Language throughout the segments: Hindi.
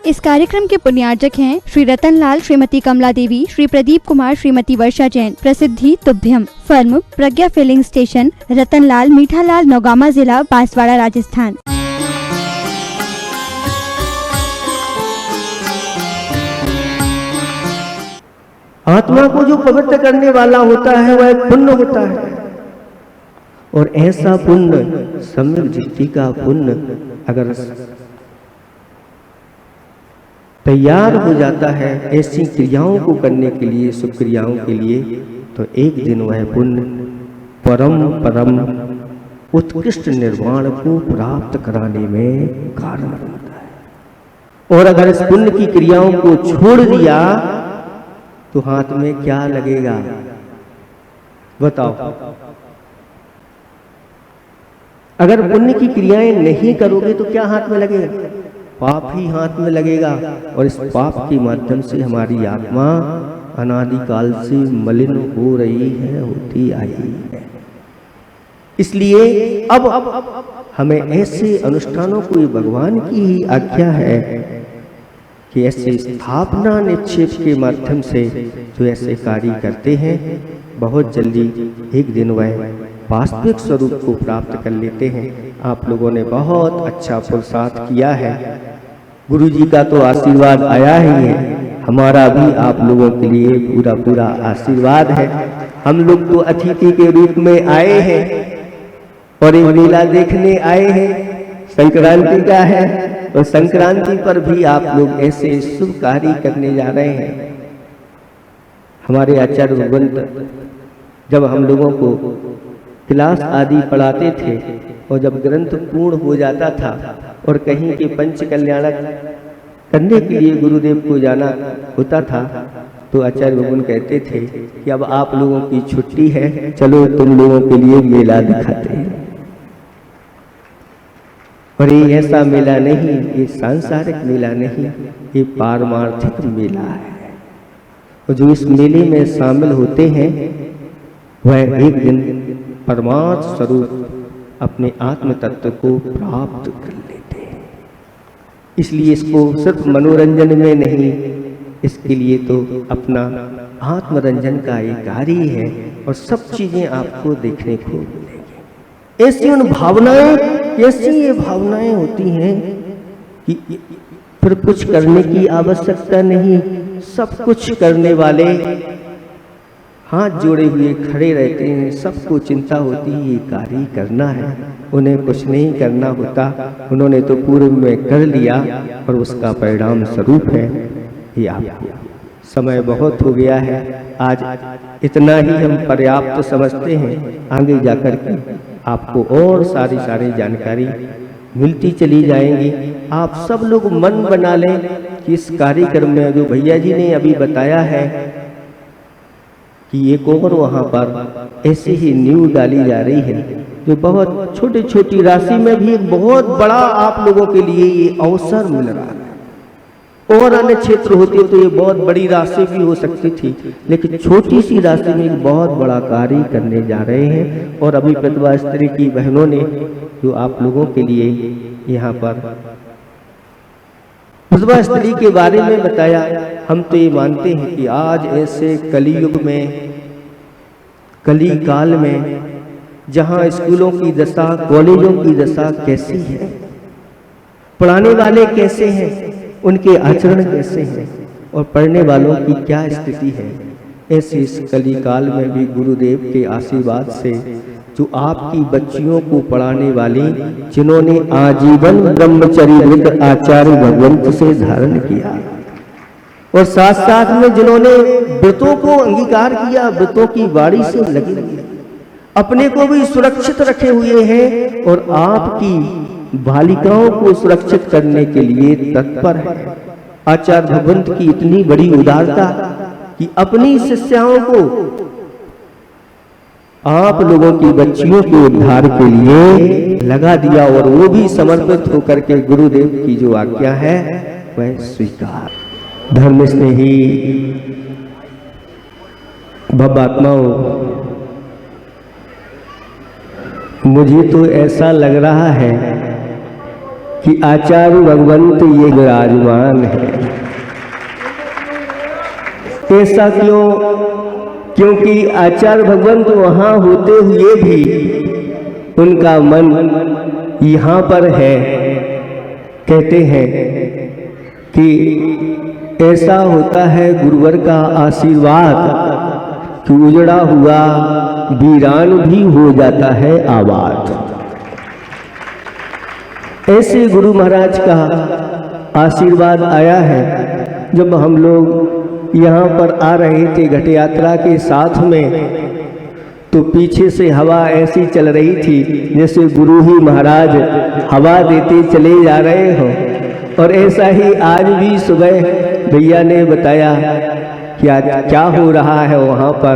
इस कार्यक्रम के पुण्यार्जक हैं श्री रतन लाल, श्रीमती कमला देवी, श्री प्रदीप कुमार, श्रीमती वर्षा जैन। प्रसिद्धि तुभ्यम। फर्म प्रज्ञा फिलिंग स्टेशन, रतन लाल, मीठा लाल, नौगामा जिला, बांसवाड़ा, राजस्थान। आत्मा को जो पवित्र करने वाला होता है वह एक पुण्य होता है, और ऐसा पुण्य सम्यक दृष्टि का पुण्य अगर तैयार हो जाता है ऐसी क्रियाओं को करने के लिए, शुभ क्रियाओं के लिए, तो एक दिन वह पुण्य परम उत्कृष्ट निर्वाण को प्राप्त कराने में कारण बनता है। और अगर इस पुण्य की क्रियाओं को छोड़ दिया तो हाथ में क्या लगेगा बताओ? अगर पुण्य की क्रियाएं नहीं करोगे तो क्या हाथ में लगेगा? पाप ही हाथ में लगेगा, और इस पाप के माध्यम से हमारी आत्मा अनादिकाल से मलिन हो रही है, होती आई है। इसलिए अब हमें ऐसे अनुष्ठानों को भगवान की ही आज्ञा है कि ऐसे स्थापना निक्षेप के माध्यम से जो ऐसे कार्य करते हैं बहुत जल्दी एक दिन वह वास्तविक स्वरूप को प्राप्त कर लेते हैं। आप लोगों ने बहुत अच्छा पुरुषार्थ किया है, गुरु जी का तो आशीर्वाद आया ही है, हमारा भी आप लोगों के लिए पूरा आशीर्वाद है। हम लोग तो अतिथि के रूप में आए हैं और एक मेला देखने आए हैं, संक्रांति का है, और संक्रांति पर भी आप लोग ऐसे शुभ कार्य करने जा रहे हैं। हमारे आचार्य भगवंत जब हम लोगों को क्लास आदि पढ़ाते थे और जब ग्रंथ पूर्ण हो जाता था और कहीं के पंच कल्याणक करने के लिए गुरुदेव को जाना होता था तो आचार्य भगवान कहते थे कि अब आप लोगों की छुट्टी है, चलो तुम लोगों के लिए मेला दिखाते हैं। और ये ऐसा मेला नहीं, ये सांसारिक मेला नहीं, ये पारमार्थिक मेला है। और जो इस मेले में शामिल होते हैं वह एक दिन परमार्थ स्वरूप अपने आत्म तत्व को प्राप्त कर लेते हैं। इसलिए इसको सिर्फ मनोरंजन में नहीं, इसके लिए तो अपना आत्मरंजन का एक कार्य है और सब चीजें आपको देखने को मिलेगी। ऐसी उन भावनाएं, ऐसी ये भावनाएं होती हैं कि फिर कुछ करने की आवश्यकता नहीं, सब कुछ करने वाले हाथ जोड़े हुए खड़े रहते हैं। सबको चिंता होती है ये कार्य करना है, उन्हें कुछ नहीं करना होता, उन्होंने तो पूर्व में कर लिया और उसका परिणाम स्वरूप है ये आपको। समय बहुत हो गया है, आज इतना ही हम पर्याप्त समझते हैं। आगे जाकर के आपको और सारी जानकारी मिलती चली जाएंगी। आप सब लोग मन बना लें कि इस कार्यक्रम में जो भैया जी ने अभी बताया है कि एक और वहाँ पर ऐसे ही नींव डाली जा रही है जो बहुत छोटी राशि में भी एक बहुत बड़ा आप लोगों के लिए ये अवसर मिल रहा है। और अन्य क्षेत्र होते तो ये बहुत बड़ी राशि भी हो सकती थी, लेकिन छोटी सी राशि में एक बहुत बड़ा कार्य करने जा रहे हैं। और अभी विधवा स्त्री की बहनों ने जो आप लोगों के लिए यहाँ पर विधवा स्त्री के बारे में बताया। हम तो ये मानते हैं कि आज ऐसे कलियुग में, कली काल में, जहाँ स्कूलों की दशा, कॉलेजों की दशा कैसी है, पढ़ाने वाले कैसे हैं, उनके आचरण कैसे हैं और पढ़ने वालों की क्या स्थिति है, ऐसे इस कली काल में भी गुरुदेव के आशीर्वाद से जो आपकी बच्चियों को पढ़ाने वाली, जिन्होंने आजीवन ब्रह्मचर्य व्रत आचार्य भगवंत से धारण किया और साथ साथ में जिन्होंने व्रतों को अंगीकार किया, व्रतों की वाणी से लगे, अपने को भी सुरक्षित रखे हुए हैं और आपकी बालिकाओं को सुरक्षित करने के लिए तत्पर है। आचार्य भगवंत की इतनी बड़ी उदारता कि अपनी शिष्याओं को आप लोगों की बच्चियों के उद्धार के लिए लगा दिया और वो भी समर्पित होकर के गुरुदेव की जो आज्ञा है वह स्वीकार। धर्म स्नेही भवात्माओं, मुझे तो ऐसा लग रहा है कि आचार्य भगवंत ये विराजमान है। ऐसा क्यों? क्योंकि आचार्य भगवंत वहाँ होते हुए भी उनका मन यहाँ पर है। कहते हैं कि ऐसा होता है गुरुवर का आशीर्वाद कि उजड़ा हुआ वीरान भी हो जाता है आबाद। ऐसे गुरु महाराज का आशीर्वाद आया है। जब हम लोग यहाँ पर आ रहे थे घट यात्रा के साथ में, तो पीछे से हवा ऐसी चल रही थी जैसे गुरु ही महाराज हवा देते चले जा रहे हो। और ऐसा ही आज भी सुबह भैया ने बताया कि आज क्या हो रहा है वहाँ पर।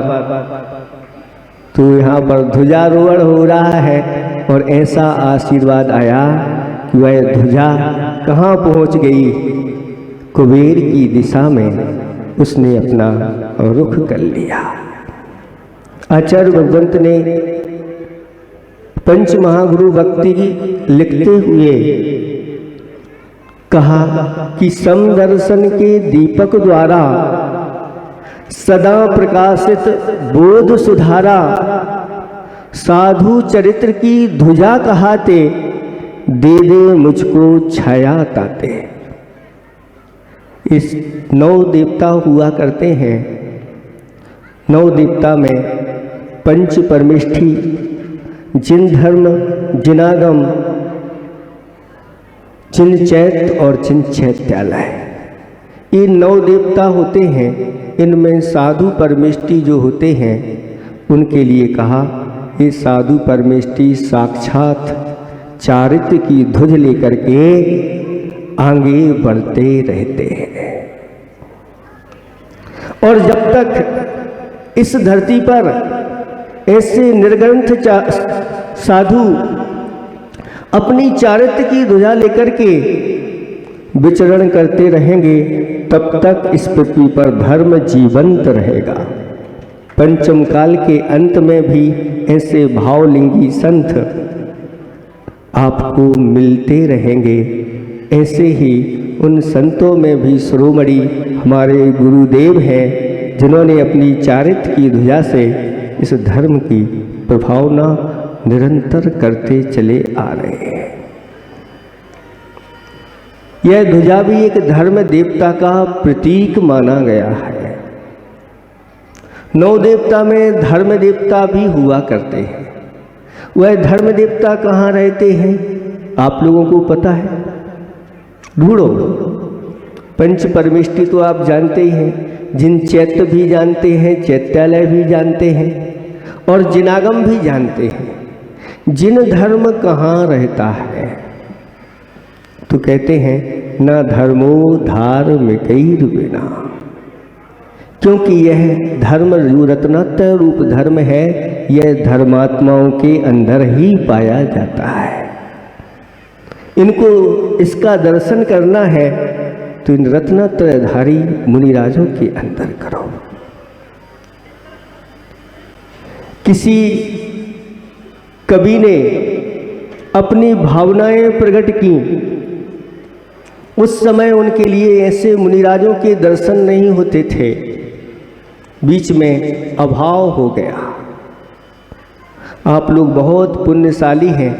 तो यहाँ पर ध्वजारोहण हो रहा है और ऐसा आशीर्वाद आया कि वह ध्वजा कहाँ पहुँच गई? कुबेर की दिशा में उसने अपना रुख कर लिया। आचार्य भगवंत ने पंच महागुरु भक्ति लिखते हुए कहा कि समदर्शन के दीपक द्वारा सदा प्रकाशित बोध सुधारा, साधु चरित्र की ध्वजा कहाते, दे दे मुझको छाया ताते। इस 9 देवता हुआ करते हैं। 9 देवता में पंच परमेष्ठी, जिन धर्म, जिनागम, जिन चैत और जिन चैत्यालय, ये 9 देवता होते हैं। इनमें साधु परमेष्ठी जो होते हैं उनके लिए कहा, ये साधु परमेष्ठी साक्षात चारित्र की ध्वज लेकर के आगे बढ़ते रहते हैं। और जब तक इस धरती पर ऐसे निर्ग्रंथ साधु अपनी चारित्र की ध्वजा लेकर के विचरण करते रहेंगे, तब तक इस पृथ्वी पर धर्म जीवंत रहेगा। पंचम काल के अंत में भी ऐसे भावलिंगी संत आपको मिलते रहेंगे। ऐसे ही उन संतों में भी शिरोमणि हमारे गुरुदेव हैं, जिन्होंने अपनी चारित्र की ध्वजा से इस धर्म की प्रभावना निरंतर करते चले आ रहे हैं। यह ध्वजा भी एक धर्म देवता का प्रतीक माना गया है। 9 देवता में धर्म देवता भी हुआ करते हैं। वह धर्म देवता कहाँ रहते हैं आप लोगों को पता है? ढूंढो। पंच परमेष्ठी तो आप जानते ही हैं, जिन चैत्य भी जानते हैं, चैत्यालय भी जानते हैं और जिनागम भी जानते हैं। जिन धर्म कहाँ रहता है? तो कहते हैं न धर्मो धार्मिकैर बिना, क्योंकि यह धर्म जो रत्नत्रय रूप धर्म है, यह धर्मात्माओं के अंदर ही पाया जाता है। इनको इसका दर्शन करना है तो इन रत्नत्रयधारी मुनिराजों के अंदर करो। किसी कवि ने अपनी भावनाएं प्रकट की। उस समय उनके लिए ऐसे मुनिराजों के दर्शन नहीं होते थे, बीच में अभाव हो गया। आप लोग बहुत पुण्यशाली हैं,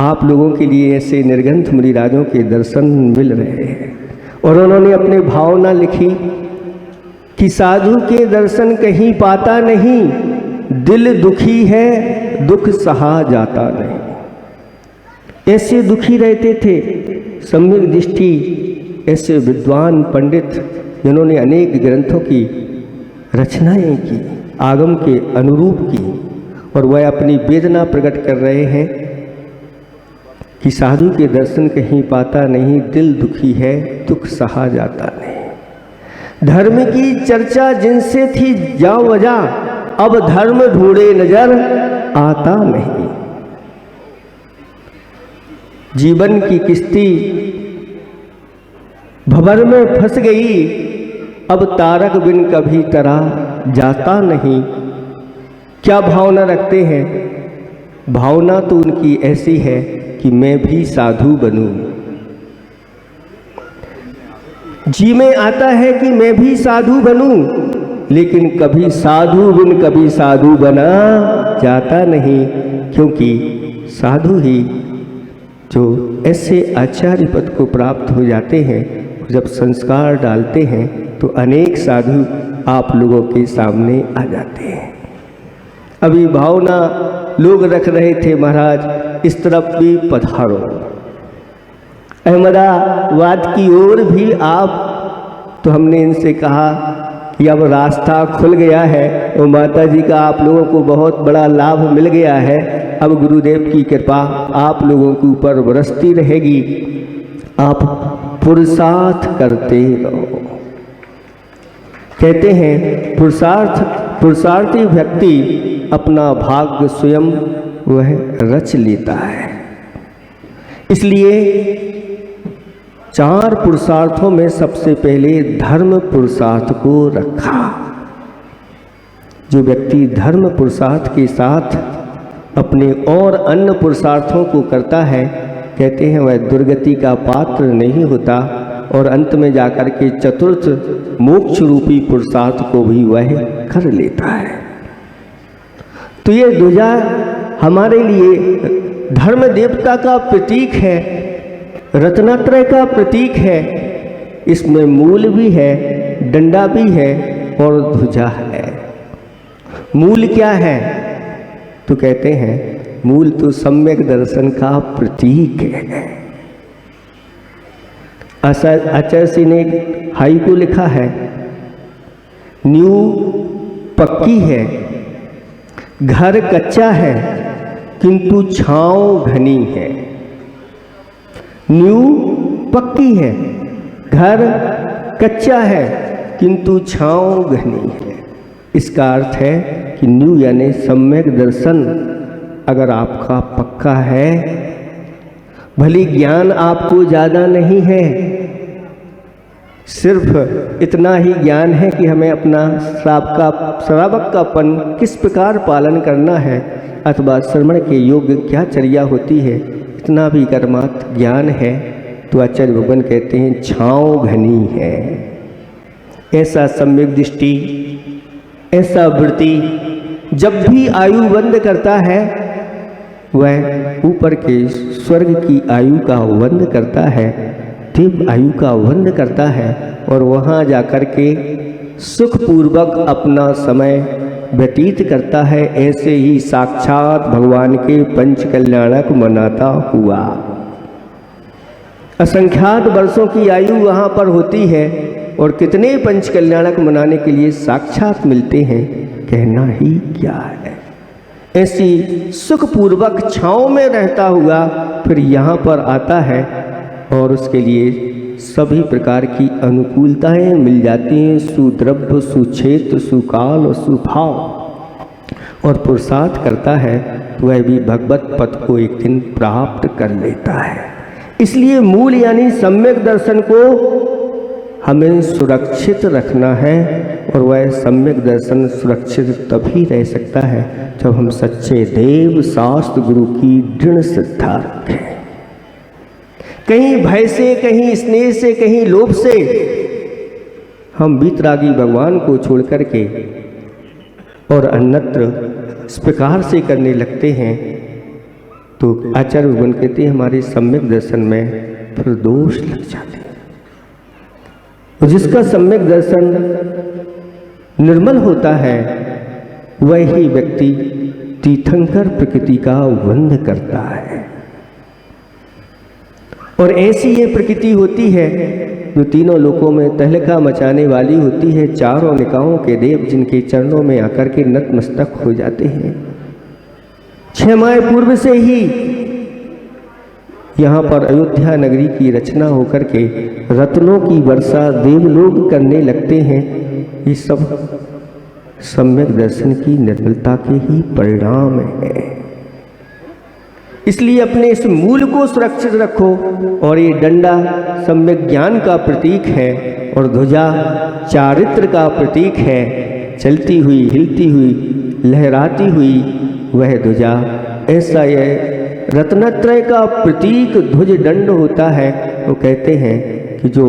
आप लोगों के लिए ऐसे निर्ग्रंथ मुनिराजों के दर्शन मिल रहे हैं। और उन्होंने अपने भावना लिखी कि साधु के दर्शन कहीं पाता नहीं, दिल दुखी है दुख सहा जाता नहीं। ऐसे दुखी रहते थे सम्यक दृष्टि, ऐसे विद्वान पंडित जिन्होंने अनेक ग्रंथों की रचनाएं की, आगम के अनुरूप की, और वह अपनी वेदना प्रकट कर रहे हैं कि साधु के दर्शन कहीं पाता नहीं, दिल दुखी है दुख सहा जाता नहीं। धर्म की चर्चा जिनसे थी जाओ वजह, अब धर्म ढूंढे नजर आता नहीं। जीवन की किश्ती भंवर में फंस गई, अब तारक बिन कभी तरा जाता नहीं। क्या भावना रखते हैं? भावना तो उनकी ऐसी है कि मैं भी साधु बनूं, जी में आता है कि मैं भी साधु बनूं, लेकिन कभी साधु बिन कभी साधु बना जाता नहीं, क्योंकि साधु ही जो ऐसे आचार्य पद को प्राप्त हो जाते हैं, जब संस्कार डालते हैं तो अनेक साधु आप लोगों के सामने आ जाते हैं। अभी भावना लोग रख रहे थे, महाराज इस तरफ भी पधारो, अहमदाबाद की ओर भी आप। तो हमने इनसे कहा कि अब रास्ता खुल गया है और माता जी का आप लोगों को बहुत बड़ा लाभ मिल गया है। अब गुरुदेव की कृपा आप लोगों के ऊपर बरसती रहेगी, आप पुरुषार्थ करते रहो। कहते हैं पुरुषार्थी व्यक्ति अपना भाग्य स्वयं वह रच लेता है। इसलिए 4 पुरुषार्थों में सबसे पहले धर्म पुरुषार्थ को रखा। जो व्यक्ति धर्म पुरुषार्थ के साथ अपने और अन्य पुरुषार्थों को करता है, कहते हैं वह दुर्गति का पात्र नहीं होता और अंत में जाकर के चतुर्थ मोक्ष रूपी पुरुषार्थ को भी वह कर लेता है। तो ये ध्वजा हमारे लिए धर्म देवता का प्रतीक है, रत्नत्रय का प्रतीक है। इसमें मूल भी है, डंडा भी है और ध्वजा है। मूल क्या है? तो कहते हैं मूल तो सम्यक दर्शन का प्रतीक है। आचार्य जी ने हाई को लिखा है, नींव पक्की है, घर कच्चा है, किंतु छांव घनी है। नींव पक्की है, घर कच्चा है, किंतु छांव घनी है। इसका अर्थ है कि नींव यानी सम्यक दर्शन अगर आपका पक्का है, भली ज्ञान आपको ज़्यादा नहीं है, सिर्फ इतना ही ज्ञान है कि हमें अपना श्रावक कापन किस प्रकार पालन करना है अथवा श्रवण के योग्य क्या चर्या होती है, इतना भी कर्मात ज्ञान है, तो आचार्य भगवान कहते हैं छांव घनी है। ऐसा सम्यक दृष्टि, ऐसा वृत्ति जब भी आयु बंद करता है, वह ऊपर के स्वर्ग की आयु का वंद करता है, दिव्य आयु का वंद करता है और वहाँ जाकर के सुखपूर्वक अपना समय व्यतीत करता है। ऐसे ही साक्षात भगवान के पंच कल्याणक मनाता हुआ असंख्यात वर्षों की आयु वहाँ पर होती है और कितने पंच कल्याणक मनाने के लिए साक्षात मिलते हैं, कहना ही क्या है। ऐसी सुखपूर्वक छाँव में रहता हुआ फिर यहाँ पर आता है और उसके लिए सभी प्रकार की अनुकूलताएं मिल जाती हैं, सुद्रव्य, सुक्षेत्र, सुकाल और सुभाव, और पुरुषार्थ करता है तो वह भी भगवत पद को एक दिन प्राप्त कर लेता है। इसलिए मूल यानी सम्यक दर्शन को हमें सुरक्षित रखना है और वह सम्यक दर्शन सुरक्षित तभी रह सकता है जब हम सच्चे देव शास्त्र गुरु की दृढ़ श्रद्धा रखें। कहीं भय से, कहीं स्नेह से, कहीं लोभ से हम वीतरागी भगवान को छोड़ करके और अन्यत्र इस प्रकार से करने लगते हैं तो आचार्य भगवान कहते हैं हमारे सम्यक दर्शन में फिर दोष लग जाते हैं। तो जिसका सम्यक दर्शन निर्मल होता है वही व्यक्ति तीर्थंकर प्रकृति का वंद करता है। और ऐसी ये प्रकृति होती है जो तीनों लोकों में तहलका मचाने वाली होती है। चारों निकायों के देव जिनके चरणों में आकर के नतमस्तक हो जाते हैं। 6 माह पूर्व से ही यहाँ पर अयोध्या नगरी की रचना होकर के रत्नों की वर्षा देवलोग करने लगते हैं। ये सब सम्यक दर्शन की निर्मलता के ही परिणाम है। इसलिए अपने इस मूल को सुरक्षित रखो। और ये डंडा सम्यक ज्ञान का प्रतीक है और ध्वजा चारित्र का प्रतीक है। चलती हुई, हिलती हुई, लहराती हुई वह ध्वजा, ऐसा यह रत्नत्रय का प्रतीक ध्वज दंड होता है वो कहते हैं कि जो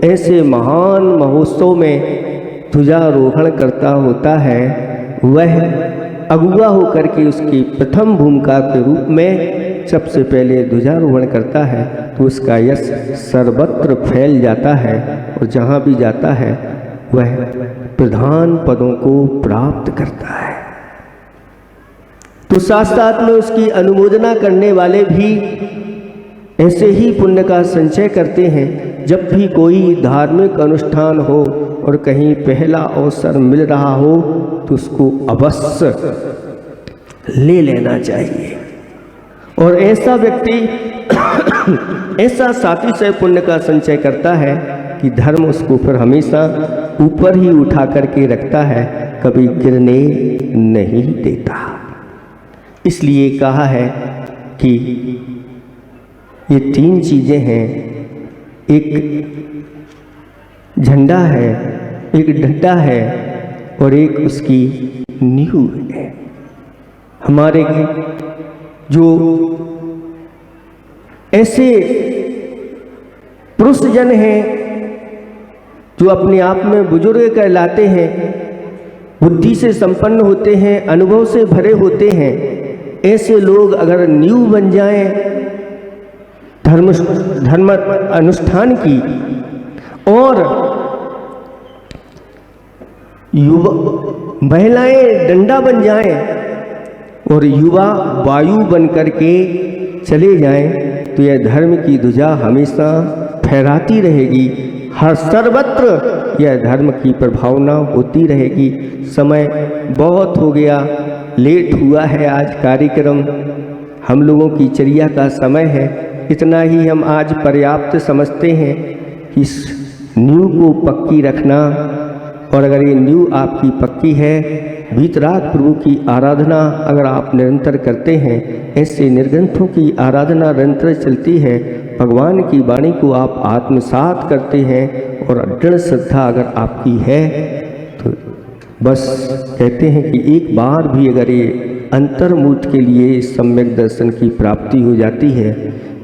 ऐसे महान महोत्सव में ध्वजारोहण करता होता है वह अगुआ होकर के उसकी प्रथम भूमिका के रूप में सबसे पहले ध्वजारोहण करता है तो उसका यश सर्वत्र फैल जाता है और जहाँ भी जाता है वह प्रधान पदों को प्राप्त करता है। तो साथ साथ में उसकी अनुमोदना करने वाले भी ऐसे ही पुण्य का संचय करते हैं। जब भी कोई धार्मिक अनुष्ठान हो और कहीं पहला अवसर मिल रहा हो तो उसको अवश्य ले लेना चाहिए। और ऐसा व्यक्ति ऐसा साथी से पुण्य का संचय करता है कि धर्म उसको फिर हमेशा ऊपर ही उठा करके रखता है, कभी गिरने नहीं देता। इसलिए कहा है कि ये तीन चीज़ें हैं, एक झंडा है, एक डंडा है और एक उसकी नींव है। हमारे जो ऐसे पुरुष जन हैं जो अपने आप में बुजुर्ग कहलाते हैं, बुद्धि से संपन्न होते हैं, अनुभव से भरे होते हैं, ऐसे लोग अगर नींव बन जाएं धर्म अनुष्ठान की और युवा महिलाएं डंडा बन जाएं और युवा वायु बन करके चले जाएं तो यह धर्म की ध्वजा हमेशा फहराती रहेगी। हर सर्वत्र यह धर्म की प्रभावना होती रहेगी। समय बहुत हो गया, लेट हुआ है आज कार्यक्रम, हम लोगों की चर्या का समय है। इतना ही हम आज पर्याप्त समझते हैं कि इस नींव को पक्की रखना। और अगर ये नींव आपकी पक्की है, वीतराग प्रभु की आराधना अगर आप निरंतर करते हैं, ऐसे निर्ग्रंथों की आराधना निरंतर चलती है, भगवान की वाणी को आप आत्मसात करते हैं और दृढ़ श्रद्धा अगर आपकी है तो बस कहते हैं कि एक बार भी अगर ये अंतर्मूर्त के लिए सम्यक दर्शन की प्राप्ति हो जाती है,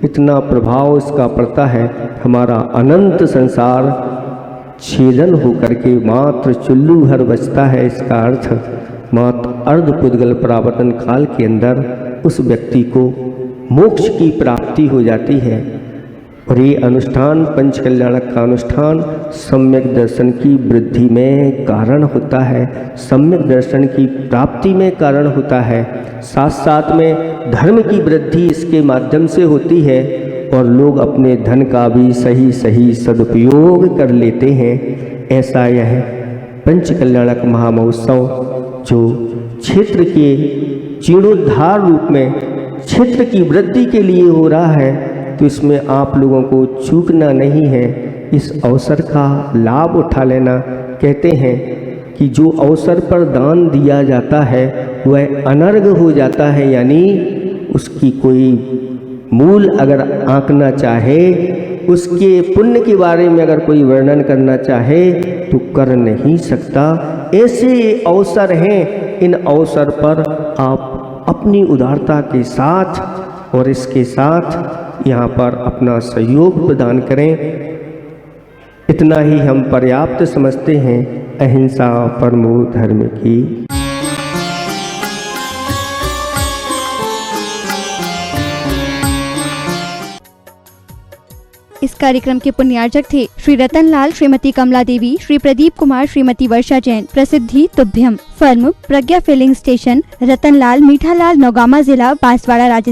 इतना प्रभाव इसका पड़ता है, हमारा अनंत संसार छेदन होकर के मात्र चुल्लू हर बचता है। इसका अर्थ मात्र अर्ध पुद्गल परावर्तन काल के अंदर उस व्यक्ति को मोक्ष की प्राप्ति हो जाती है। और ये अनुष्ठान पंचकल्याणक का अनुष्ठान सम्यक दर्शन की वृद्धि में कारण होता है, सम्यक दर्शन की प्राप्ति में कारण होता है। साथ साथ में धर्म की वृद्धि इसके माध्यम से होती है और लोग अपने धन का भी सही सही सदुपयोग कर लेते हैं। ऐसा यह पंचकल्याणक महामहोत्सव जो क्षेत्र के जीर्णोद्धार रूप में क्षेत्र की वृद्धि के लिए हो रहा है, तो इसमें आप लोगों को चूकना नहीं है, इस अवसर का लाभ उठा लेना। कहते हैं कि जो अवसर पर दान दिया जाता है वह अनर्घ हो जाता है, यानी उसकी कोई मूल अगर आंकना चाहे, उसके पुण्य के बारे में अगर कोई वर्णन करना चाहे तो कर नहीं सकता। ऐसे अवसर हैं, इन अवसर पर आप अपनी उदारता के साथ और इसके साथ यहाँ पर अपना सहयोग प्रदान करें। इतना ही हम पर्याप्त समझते हैं। अहिंसा परमो धर्म की। इस कार्यक्रम के पुण्यार्जक थे श्री रतनलाल, श्रीमती कमला देवी, श्री प्रदीप कुमार, श्रीमती वर्षा जैन। प्रसिद्धि तुभ्यम। फर्म प्रज्ञा फिलिंग स्टेशन, रतनलाल, मीठालाल, नौगामा जिला, बांसवाड़ा, राजस्थान।